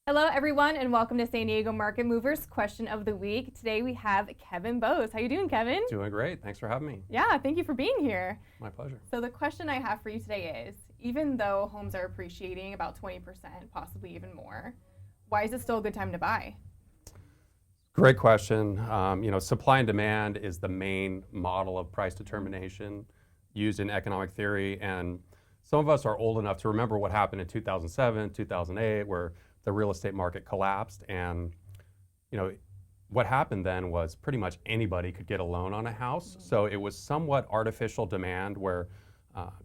Hello, everyone, and welcome to San Diego Market Movers Question of the Week. Today we have Kevin Bose. How you doing, Kevin? Doing great. Thanks for having me. Yeah, thank you for being here. My pleasure. So the question I have for you today is, even though homes are appreciating about 20%, possibly even more, why is it still a good time to buy? Great question. Supply and demand is the main model of price determination used in economic theory, and some of us are old enough to remember what happened in 2007, 2008, where the real estate market collapsed. And what happened then was pretty much anybody could get a loan on a house. So it was somewhat artificial demand where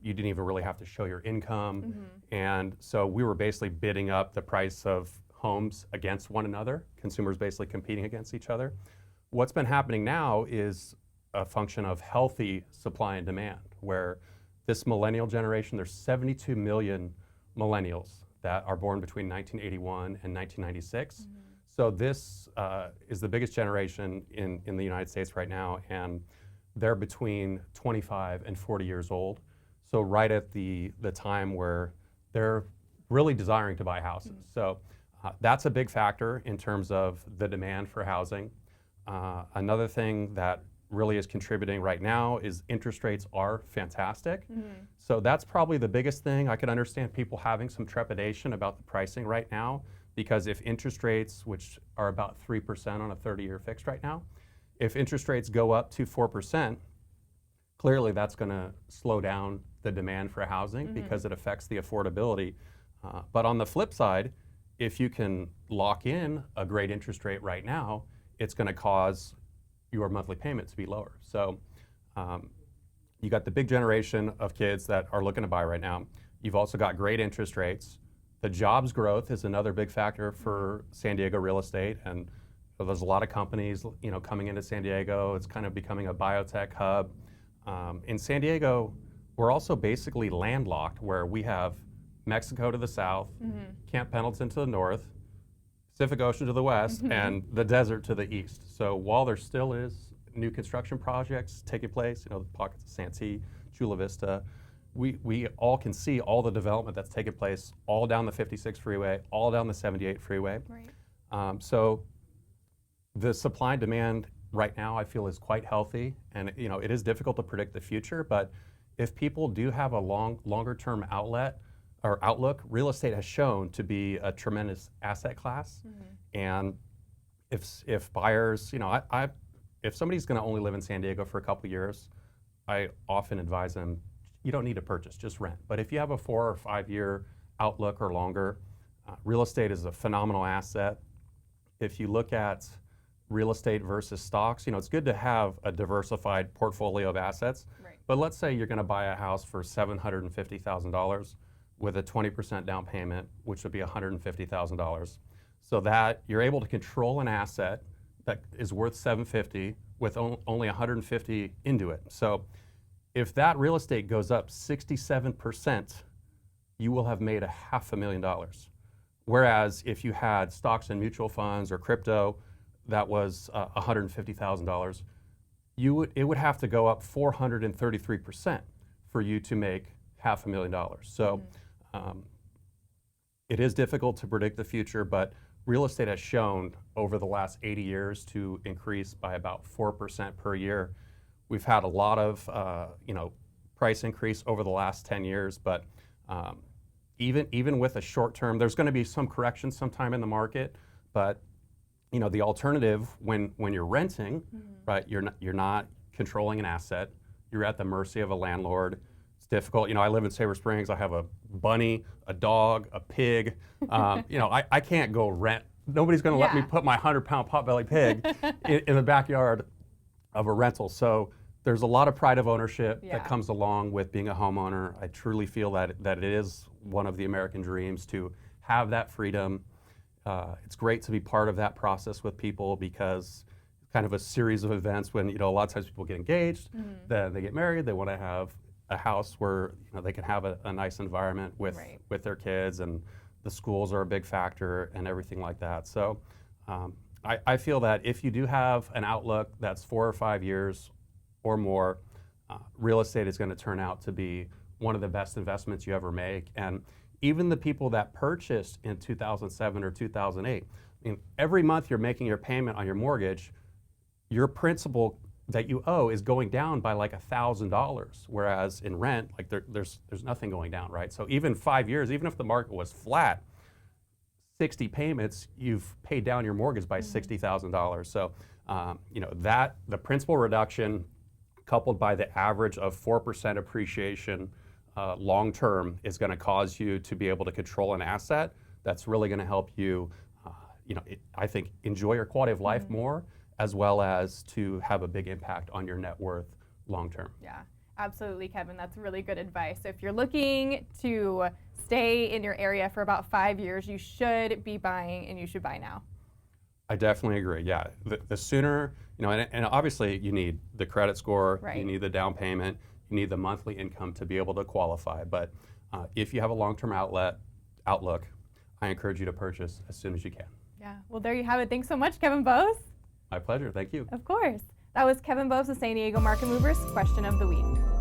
you didn't even really have to show your income. And so we were basically bidding up the price of homes against one another, consumers basically competing against each other. What's been happening now is a function of healthy supply and demand, where this millennial generation, there's 72 million millennials that are born between 1981 and 1996. So this is the biggest generation in the United States right now, and they're between 25 and 40 years old. So right at the time where they're really desiring to buy houses. So that's a big factor in terms of the demand for housing. Another thing that really is contributing right now is interest rates are fantastic. So that's probably the biggest thing. I could understand people having some trepidation about the pricing right now, because if interest rates, which are about 3% on a 30-year fixed right now, if interest rates go up to 4%, clearly that's going to slow down the demand for housing because it affects the affordability. But on the flip side, if you can lock in a great interest rate right now, it's going to cause your monthly payment to be lower. So you got the big generation of kids that are looking to buy right now. You've also got great interest rates. The jobs growth is another big factor for San Diego real estate, and there's a lot of companies, coming into San Diego. It's kind of becoming a biotech hub. In San Diego, we're also basically landlocked, where we have Mexico to the south, Camp Pendleton to the north, Pacific Ocean to the west, and the desert to the east. So while there still is new construction projects taking place, the pockets of Santee, Chula Vista, we all can see all the development that's taking place all down the 56 freeway, all down the 78 freeway. Right. So the supply and demand right now, I feel, is quite healthy, and it is difficult to predict the future, but if people do have a longer term outlook, real estate has shown to be a tremendous asset class. And if buyers, if somebody's going to only live in San Diego for a couple years, I often advise them, you don't need to purchase, just rent. But if you have a 4 or 5 year outlook or longer, real estate is a phenomenal asset. If you look at real estate versus stocks, it's good to have a diversified portfolio of assets. Right. But let's say you're going to buy a house for $750,000 with a 20% down payment, which would be $150,000. So that you're able to control an asset that is worth $750 with only $150 into it. So if that real estate goes up 67%, you will have made $500,000. Whereas if you had stocks and mutual funds or crypto that was $150,000, it would have to go up 433% for you to make $500,000. So it is difficult to predict the future, but real estate has shown over the last 80 years to increase by about 4% per year. We've had a lot of price increase over the last 10 years, but even with a short term, there's going to be some correction sometime in the market. But the alternative when you're renting, right? You're not controlling an asset. You're at the mercy of a landlord. It's difficult. I live in Sabre Springs. I have a bunny, a dog, a pig. I can't go rent. Nobody's going to let me put my 100-pound potbelly pig in the backyard of a rental. So there's a lot of pride of ownership that comes along with being a homeowner. I truly feel that it is one of the American dreams to have that freedom. It's great to be part of that process with people, because it's kind of a series of events when a lot of times people get engaged, then they get married, they want to have a house where they can have a nice environment with their kids, and the schools are a big factor and everything like that. So I feel that if you do have an outlook that's 4 or 5 years or more, real estate is going to turn out to be one of the best investments you ever make. And even the people that purchased in 2007 or 2008, I mean, every month you're making your payment on your mortgage, your principal that you owe is going down by like $1,000, whereas in rent, like there's nothing going down, right? So even 5 years, even if the market was flat, 60 payments, you've paid down your mortgage by $60,000. So that the principal reduction coupled by the average of 4% appreciation long term is going to cause you to be able to control an asset that's really going to help you, I think, enjoy your quality of life more, as well as to have a big impact on your net worth long term. Yeah, absolutely, Kevin. That's really good advice. So if you're looking to stay in your area for about 5 years, you should be buying, and you should buy now. I definitely agree. Yeah, the sooner, and obviously you need the credit score, Right. you need the down payment, you need the monthly income to be able to qualify. But if you have a long-term outlook, I encourage you to purchase as soon as you can. Yeah, well, there you have it. Thanks so much, Kevin Bose. My pleasure. Thank you. Of course. That was Kevin Bose of San Diego Market Movers Question of the Week.